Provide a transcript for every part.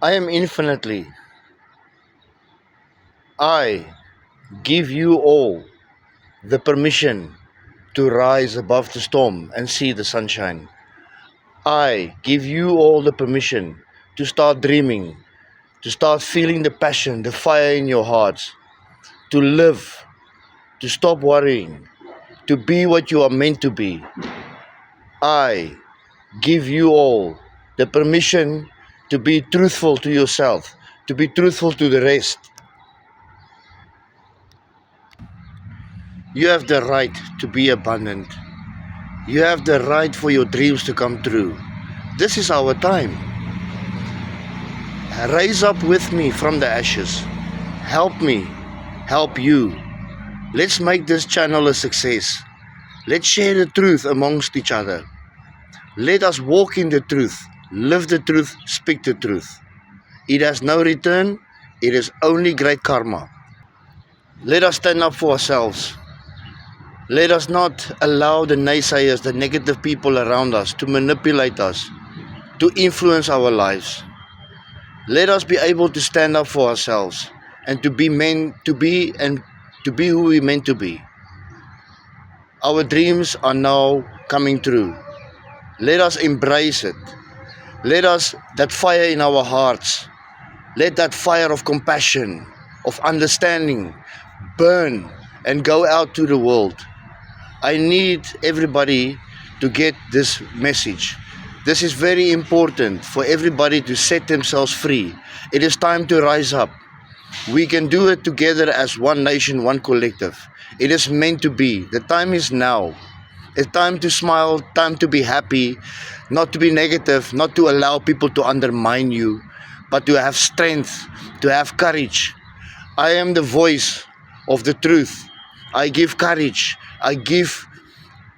I am infinitely. I give you all the permission to rise above the storm and see the sunshine. I give you all the permission to start dreaming, to start feeling the passion, the fire in your hearts, to live, to stop worrying, to be what you are meant to be. I give you all the permission to be truthful to yourself, to be truthful to the rest. You have the right to be abundant. You have the right for your dreams to come true. This is our time. Rise up with me from the ashes. Help me. Help you. Let's make this channel a success. Let's share the truth amongst each other. Let us walk in the truth, live the truth, speak the truth. It has no return. It is only great karma. Let us stand up for ourselves. Let us not allow the naysayers, the negative people around us to manipulate us, to influence our lives. Let us be able to stand up for ourselves and to be meant to be and to be who we meant to be. Our dreams are now coming true. Let us embrace it. Let us, that fire in our hearts, let that fire of compassion, of understanding burn and go out to the world. I need everybody to get this message. This is very important for everybody to set themselves free. It is time to rise up. We can do it together as one nation, one collective. It is meant to be. The time is now. It's time to smile, time to be happy, not to be negative, not to allow people to undermine you, but to have strength, to have courage. I am the voice of the truth. I give courage. I give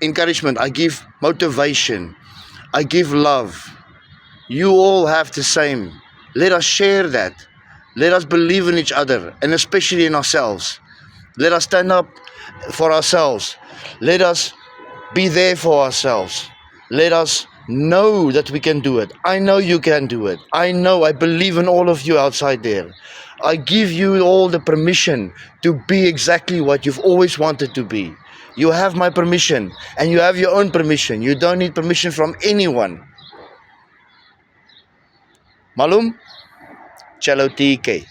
encouragement. I give motivation. I give love. You all have the same. Let us share that. Let us believe in each other and especially in ourselves. Let us stand up for ourselves. Let us be there for ourselves. Let us know that we can do it. I know you can do it. I believe in all of you outside there. I give you all the permission to be exactly what you've always wanted to be. You have my permission and you have your own permission. You don't need permission from anyone. Malum? Chalo TK.